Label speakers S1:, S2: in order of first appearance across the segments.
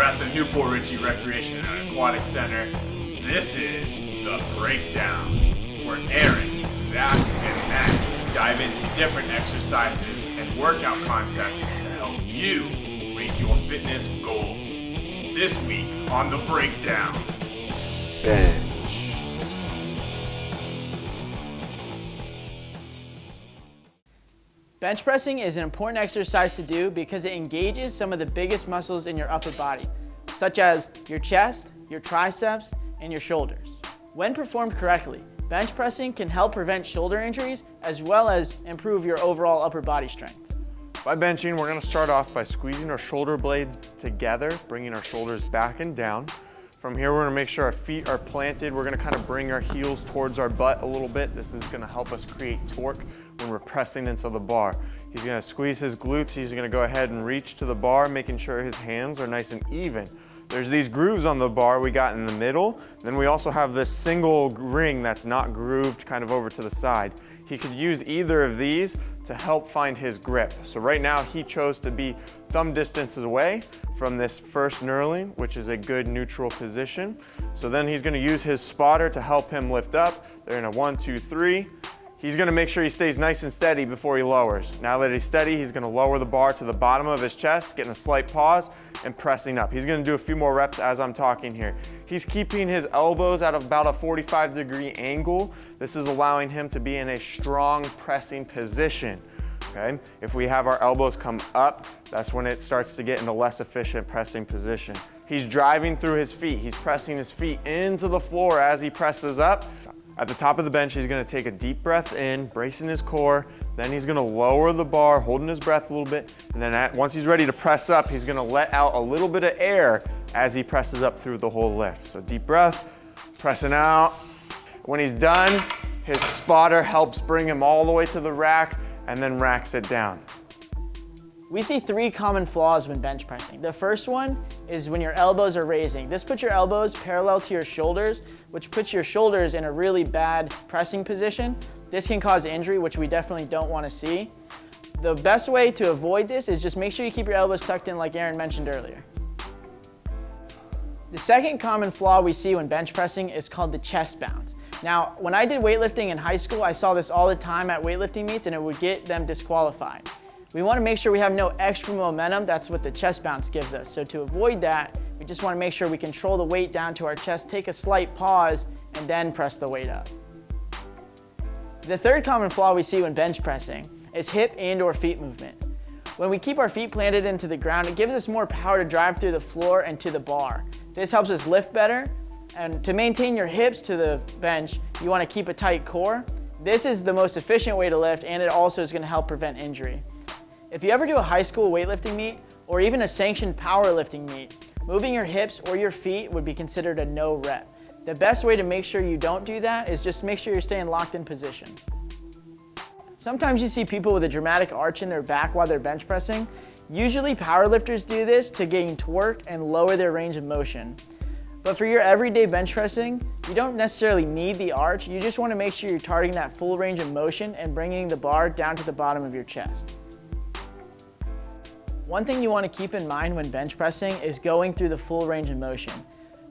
S1: at the Newport Richey Recreation and Aquatic Center. This is The Breakdown, where Aaron, Zach, and Matt dive into different exercises and workout concepts to help you reach your fitness goals. This week on The Breakdown.
S2: Bench.
S3: Bench pressing is an important exercise to do because it engages some of the biggest muscles in your upper body, such as your chest, your triceps, and your shoulders. When performed correctly, bench pressing can help prevent shoulder injuries as well as improve your overall upper body strength.
S2: By benching, we're going to start off by squeezing our shoulder blades together, bringing our shoulders back and down. From here, we're going to make sure our feet are planted. We're going to kind of bring our heels towards our butt a little bit. This is going to help us create torque when we're pressing into the bar. He's going to squeeze his glutes. He's going to go ahead and reach to the bar, making sure his hands are nice and even. There's these grooves on the bar we got in the middle. Then we also have this single ring that's not grooved kind of over to the side. He could use either of these to help find his grip. So right now he chose to be thumb distances away from this first knurling, which is a good neutral position. So then he's gonna use his spotter to help him lift up. They're in a 1, 2, 3. He's gonna make sure he stays nice and steady before he lowers. Now that he's steady, he's gonna lower the bar to the bottom of his chest, getting a slight pause and pressing up. He's gonna do a few more reps as I'm talking here. He's keeping his elbows at about a 45-degree angle. This is allowing him to be in a strong pressing position. Okay? If we have our elbows come up, that's when it starts to get into less efficient pressing position. He's driving through his feet. He's pressing his feet into the floor as he presses up. At the top of the bench, he's gonna take a deep breath in, bracing his core. Then he's gonna lower the bar, holding his breath a little bit. And then once he's ready to press up, he's gonna let out a little bit of air as he presses up through the whole lift. So deep breath, pressing out. When he's done, his spotter helps bring him all the way to the rack and then racks it down.
S3: We see 3 common flaws when bench pressing. The first one is when your elbows are raising. This puts your elbows parallel to your shoulders, which puts your shoulders in a really bad pressing position. This can cause injury, which we definitely don't want to see. The best way to avoid this is just make sure you keep your elbows tucked in like Aaron mentioned earlier. The second common flaw we see when bench pressing is called the chest bounce. Now, when I did weightlifting in high school, I saw this all the time at weightlifting meets and it would get them disqualified. We want to make sure we have no extra momentum. That's what the chest bounce gives us. So to avoid that, we just want to make sure we control the weight down to our chest, take a slight pause, and then press the weight up. The third common flaw we see when bench pressing is hip and/or feet movement. When we keep our feet planted into the ground, it gives us more power to drive through the floor and to the bar. This helps us lift better. And to maintain your hips to the bench, you want to keep a tight core. This is the most efficient way to lift, and it also is going to help prevent injury. If you ever do a high school weightlifting meet or even a sanctioned powerlifting meet, moving your hips or your feet would be considered a no rep. The best way to make sure you don't do that is just make sure you're staying locked in position. Sometimes you see people with a dramatic arch in their back while they're bench pressing. Usually powerlifters do this to gain torque and lower their range of motion. But for your everyday bench pressing, you don't necessarily need the arch. You just want to make sure you're targeting that full range of motion and bringing the bar down to the bottom of your chest. One thing you want to keep in mind when bench pressing is going through the full range of motion.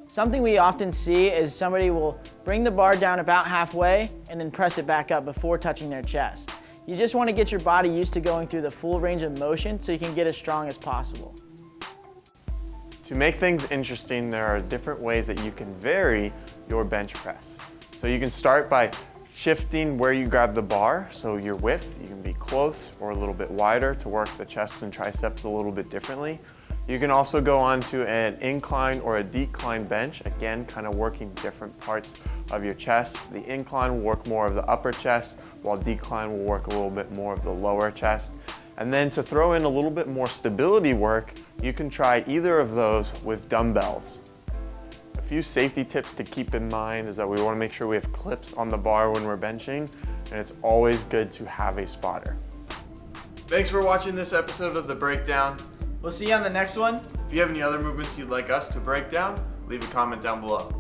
S3: Something we often see is somebody will bring the bar down about halfway and then press it back up before touching their chest. You just want to get your body used to going through the full range of motion so you can get as strong as possible.
S2: To make things interesting, there are different ways that you can vary your bench press. So you can start by shifting where you grab the bar, so your width, you can be close or a little bit wider to work the chest and triceps a little bit differently. You can also go on to an incline or a decline bench, again, kind of working different parts of your chest. The incline will work more of the upper chest, while decline will work a little bit more of the lower chest. And then to throw in a little bit more stability work, you can try either of those with dumbbells. A few safety tips to keep in mind is that we want to make sure we have clips on the bar when we're benching, and it's always good to have a spotter.
S1: Thanks for watching this episode of The Breakdown.
S3: We'll see you on the next one.
S1: If you have any other movements you'd like us to break down, leave a comment down below.